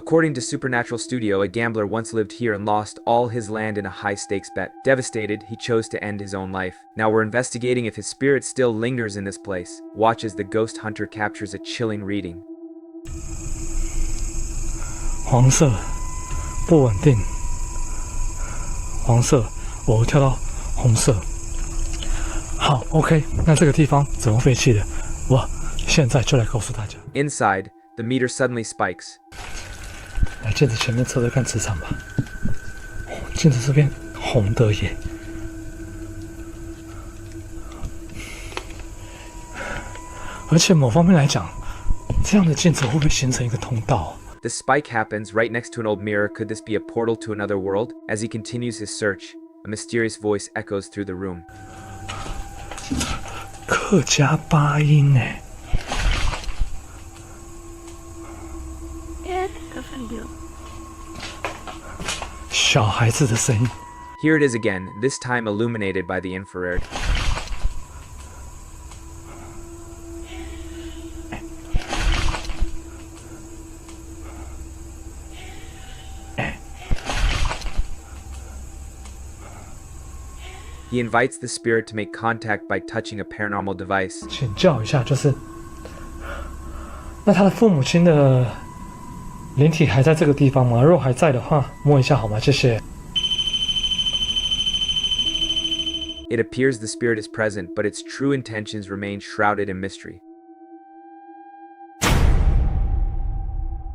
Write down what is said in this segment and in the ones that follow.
According to Supernatural Studio, a gambler once lived here and lost all his land in a high-stakes bet. Devastated, he chose to end his own life. Now we're investigating if his spirit still lingers in this place. Watch as the ghost hunter captures a chilling reading. 黄色，不稳定。黄色，我跳到红色。好 ，OK， 那这个地方怎么废弃的？我现在就来告诉大家。Inside, the meter suddenly spikes. 来镜子前面测测看磁场吧。镜子这边红的耶。而且某方面来讲，这样的镜子会不会形成一个通道？ The spike happens right next to an old mirror. Could this be a portal to another world? As he continues his search, a mysterious voice echoes through the room. 客家八音哎。小孩子的声音。 Here it is again, this time illuminated by the infrared. He invites the spirit to make contact by touching a paranormal device. 请教一下，就是那他的父母亲的灵体还在这个地方吗？如果还在的话，摸一下好吗？谢谢。 It appears the spirit is present, but its true intentions remain shrouded in mystery.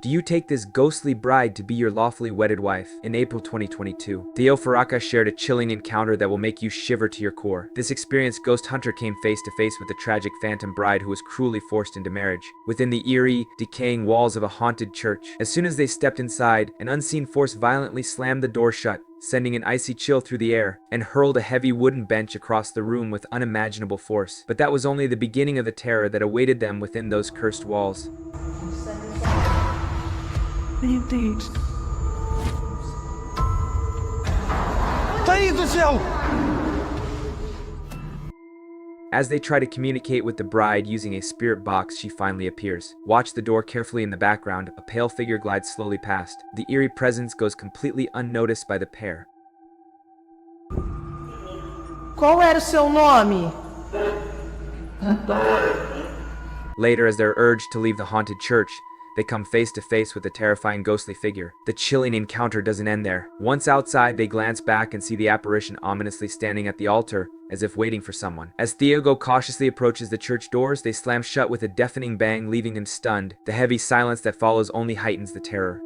Do you take this ghostly bride to be your lawfully wedded wife? In April 2022, Theo Faraka shared a chilling encounter that will make you shiver to your core. This experienced ghost hunter came face to face with a tragic phantom bride who was cruelly forced into marriage within the eerie, decaying walls of a haunted church. As soon as they stepped inside, an unseen force violently slammed the door shut, sending an icy chill through the air, and hurled a heavy wooden bench across the room with unimaginable force. But that was only the beginning of the terror that awaited them within those cursed walls. As they try to communicate with the bride using a spirit box, she finally appears. Watch the door carefully in the background. A pale figure glides slowly past. The eerie presence goes completely unnoticed by the pair. Qual era o seu nome? Later, as they're urged to leave the haunted church, they come face to face with a terrifying ghostly figure. The chilling encounter doesn't end there. Once outside, they glance back and see the apparition ominously standing at the altar, as if waiting for someone. As Thiago cautiously approaches the church doors, they slam shut with a deafening bang, leaving him stunned. The heavy silence that follows only heightens the terror.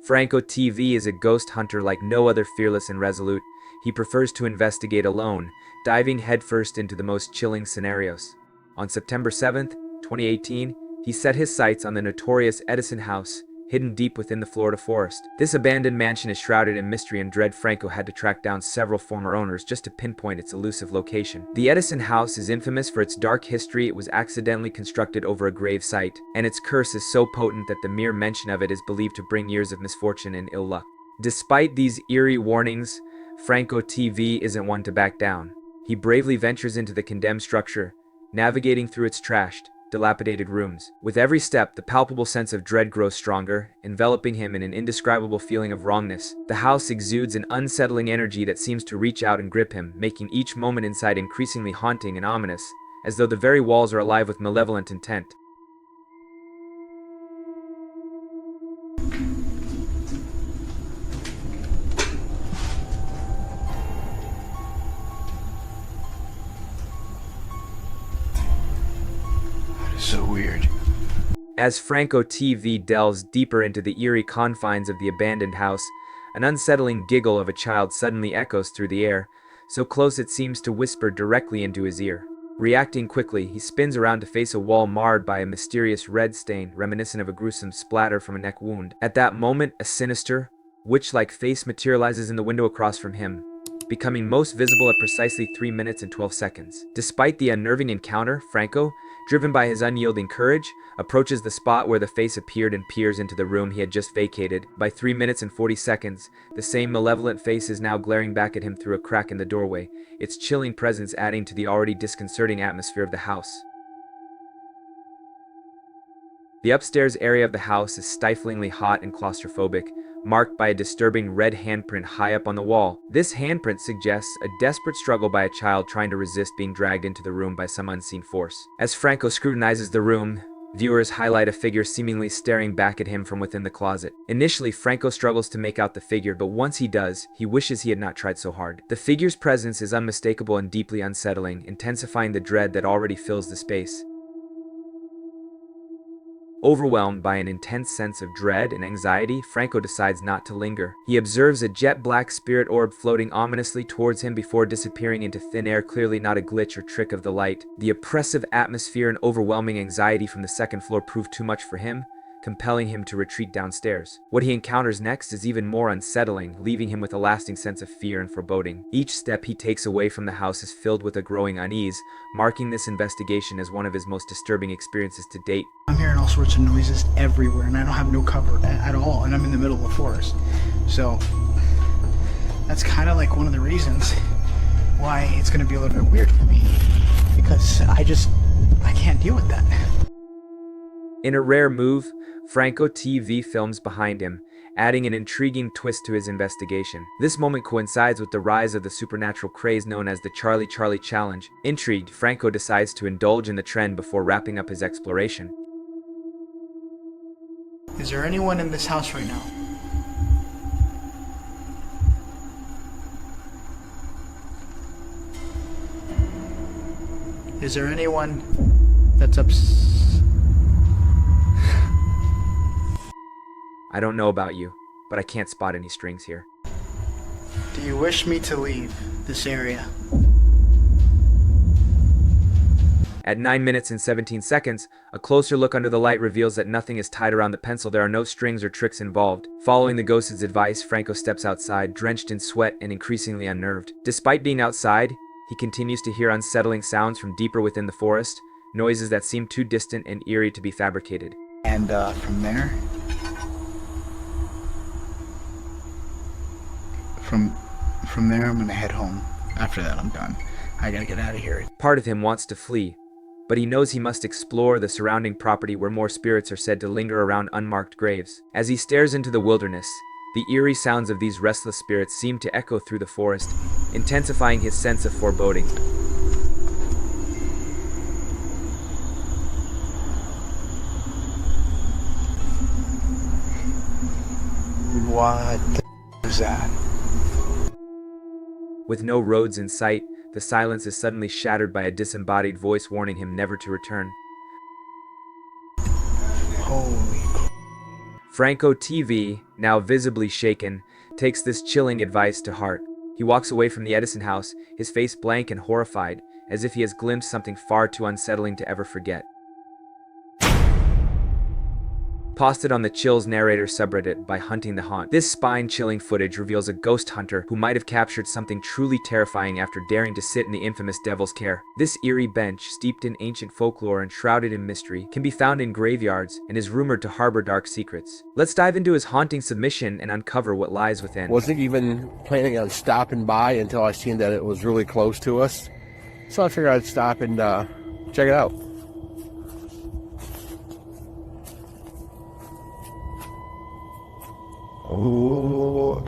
Franco TV is a ghost hunter like no other, fearless and resolute. He prefers to investigate alone, diving headfirst into the most chilling scenarios. On September 7th, 2018, he set his sights on the notorious Edison House, hidden deep within the Florida forest. This abandoned mansion is shrouded in mystery and dread. Franco had to track down several former owners just to pinpoint its elusive location. The Edison House is infamous for its dark history. It was accidentally constructed over a grave site, and its curse is so potent that the mere mention of it is believed to bring years of misfortune and ill luck. Despite these eerie warnings, Franco TV isn't one to back down. He bravely ventures into the condemned structure, navigating through its trashed, dilapidated rooms. With every step, the palpable sense of dread grows stronger, enveloping him in an indescribable feeling of wrongness. The house exudes an unsettling energy that seems to reach out and grip him, making each moment inside increasingly haunting and ominous, as though the very walls are alive with malevolent intent. So weird. As Franco TV delves deeper into the eerie confines of the abandoned house, an unsettling giggle of a child suddenly echoes through the air, so close it seems to whisper directly into his ear. Reacting quickly, he spins around to face a wall marred by a mysterious red stain reminiscent of a gruesome splatter from a neck wound. At that moment, a sinister, witch-like face materializes in the window across from him, becoming most visible at precisely 3 minutes and 12 seconds. Despite the unnerving encounter, Franco, driven by his unyielding courage, approaches the spot where the face appeared and peers into the room he had just vacated. By 3 minutes and 40 seconds, the same malevolent face is now glaring back at him through a crack in the doorway, its chilling presence adding to the already disconcerting atmosphere of the house. The upstairs area of the house is stiflingly hot and claustrophobic, marked by a disturbing red handprint high up on the wall. This handprint suggests a desperate struggle by a child trying to resist being dragged into the room by some unseen force. As Franco scrutinizes the room, viewers highlight a figure seemingly staring back at him from within the closet. Initially, Franco struggles to make out the figure, but once he does, he wishes he had not tried so hard. The figure's presence is unmistakable and deeply unsettling, intensifying the dread that already fills the space. Overwhelmed by an intense sense of dread and anxiety, Franco decides not to linger. He observes a jet-black spirit orb floating ominously towards him before disappearing into thin air, clearly not a glitch or trick of the light. The oppressive atmosphere and overwhelming anxiety from the second floor prove too much for him, compelling him to retreat downstairs. What he encounters next is even more unsettling, leaving him with a lasting sense of fear and foreboding. Each step he takes away from the house is filled with a growing unease, marking this investigation as one of his most disturbing experiences to date. I'm hearing all sorts of noises everywhere, and I don't have no cover at all, and I'm in the middle of the forest. So that's kind of like one of the reasons why it's going to be a little bit weird for me, because I can't deal with that. In a rare move, Franco TV films behind him, adding an intriguing twist to his investigation. This moment coincides with the rise of the supernatural craze known as the Charlie Challenge. Intrigued, Franco decides to indulge in the trend before wrapping up his exploration. Is there anyone in this house right now? Is there anyone that's I don't know about you, but I can't spot any strings here. Do you wish me to leave this area? At 9 minutes and 17 seconds, a closer look under the light reveals that nothing is tied around the pencil. There are no strings or tricks involved. Following the ghost's advice, Franco steps outside, drenched in sweat and increasingly unnerved. Despite being outside, he continues to hear unsettling sounds from deeper within the forest, noises that seem too distant and eerie to be fabricated. And from there, I'm gonna head home. After that, I'm done. I gotta get out of here. Part of him wants to flee, but he knows he must explore the surrounding property where more spirits are said to linger around unmarked graves. As he stares into the wilderness, the eerie sounds of these restless spirits seem to echo through the forest, intensifying his sense of foreboding. What is that? With no roads in sight, the silence is suddenly shattered by a disembodied voice warning him never to return. Holy crap. Franco TV, now visibly shaken, takes this chilling advice to heart. He walks away from the Edison house, his face blank and horrified, as if he has glimpsed something far too unsettling to ever forget. Posted on the Chills narrator subreddit by Hunting the Haunt, this spine-chilling footage reveals a ghost hunter who might have captured something truly terrifying after daring to sit in the infamous Devil's Care. This eerie bench, steeped in ancient folklore and shrouded in mystery, can be found in graveyards and is rumored to harbor dark secrets. Let's dive into his haunting submission and uncover what lies within. Wasn't even planning on stopping by until I seen that it was really close to us. So I figured I'd stop and check it out. Oh,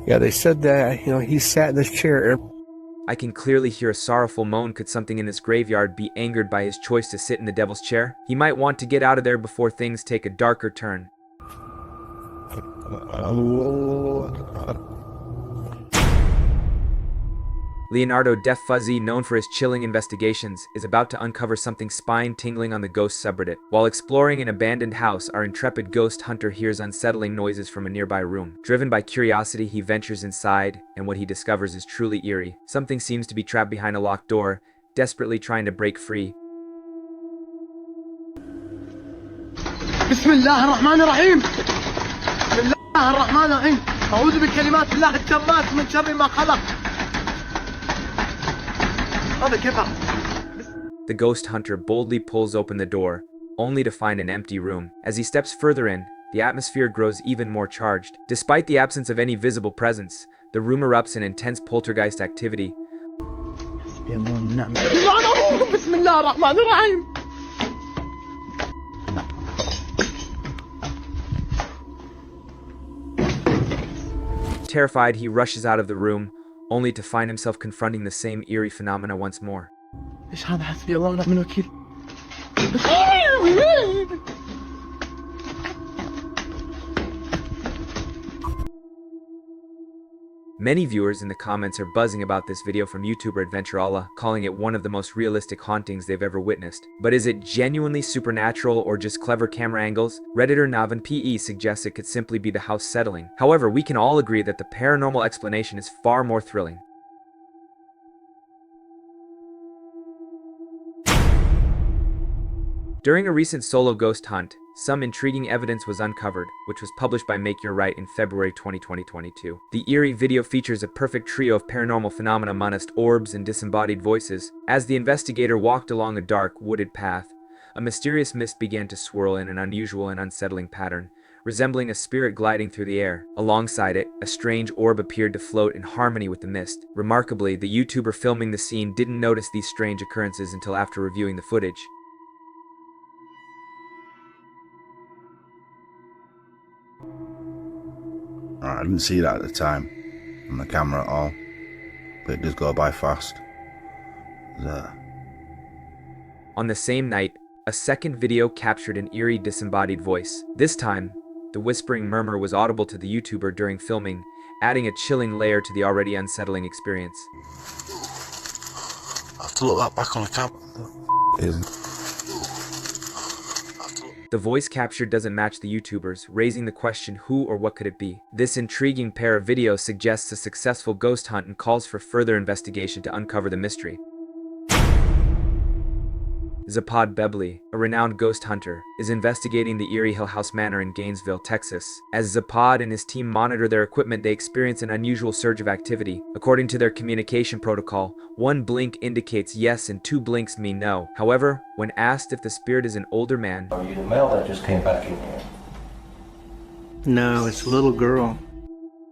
yeah, they said that, he sat in this chair. I can clearly hear a sorrowful moan. Could something in this graveyard be angered by his choice to sit in the Devil's Chair? He might want to get out of there before things take a darker turn. Leonardo Def Fuzzy, known for his chilling investigations, is about to uncover something spine-tingling on the ghost subreddit. While exploring an abandoned house, our intrepid ghost hunter hears unsettling noises from a nearby room. Driven by curiosity, he ventures inside, and what he discovers is truly eerie. Something seems to be trapped behind a locked door, desperately trying to break free. Bismillahirrahmanirrahim. Bismillahirrahmanirrahim. أعوذ بكلمات الله التامات من شر ما خلق. The ghost hunter boldly pulls open the door, only to find an empty room. As he steps further in, the atmosphere grows even more charged. Despite the absence of any visible presence, the room erupts in intense poltergeist activity. Terrified, he rushes out of the room, only to find himself confronting the same eerie phenomena once more. ليش هذا حسبي الله ونعم الوكيل. Many viewers in the comments are buzzing about this video from YouTuber AdventureAllah, calling it one of the most realistic hauntings they've ever witnessed. But is it genuinely supernatural or just clever camera angles? Redditor NavinPE suggests it could simply be the house settling. However, we can all agree that the paranormal explanation is far more thrilling. During a recent solo ghost hunt, some intriguing evidence was uncovered, which was published by Make Your Right in February 2022. The eerie video features a perfect trio of paranormal phenomena amongst orbs and disembodied voices. As the investigator walked along a dark, wooded path, a mysterious mist began to swirl in an unusual and unsettling pattern, resembling a spirit gliding through the air. Alongside it, a strange orb appeared to float in harmony with the mist. Remarkably, the YouTuber filming the scene didn't notice these strange occurrences until after reviewing the footage. I didn't see that at the time on the camera at all, but it does go by fast. On the same night, a second video captured an eerie disembodied voice. This time, the whispering murmur was audible to the YouTuber during filming, adding a chilling layer to the already unsettling experience. I have to look that back on the camera. The voice captured doesn't match the YouTubers, raising the question who or what could it be. This intriguing pair of videos suggests a successful ghost hunt and calls for further investigation to uncover the mystery. Zapad Bebley, a renowned ghost hunter, is investigating the eerie Hill House Manor in Gainesville, Texas. As Zapad and his team monitor their equipment, they experience an unusual surge of activity. According to their communication protocol, one blink indicates yes and two blinks mean no. However, when asked if the spirit is an older man, Are you the male that just came back in here? No, it's a little girl.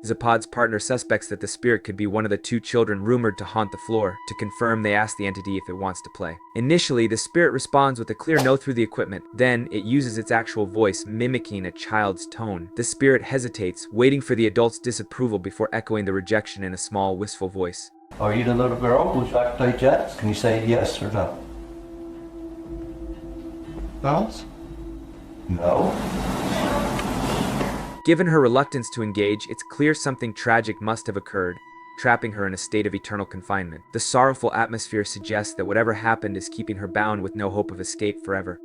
Zapad's partner suspects that the spirit could be one of the two children rumored to haunt the floor. To confirm, they ask the entity if it wants to play. Initially, the spirit responds with a clear no through the equipment. Then, it uses its actual voice, mimicking a child's tone. The spirit hesitates, waiting for the adult's disapproval before echoing the rejection in a small, wistful voice. Are you the little girl who's like to play jacks? Can you say yes or no? Balance? No. Given her reluctance to engage, it's clear something tragic must have occurred, trapping her in a state of eternal confinement. The sorrowful atmosphere suggests that whatever happened is keeping her bound with no hope of escape forever.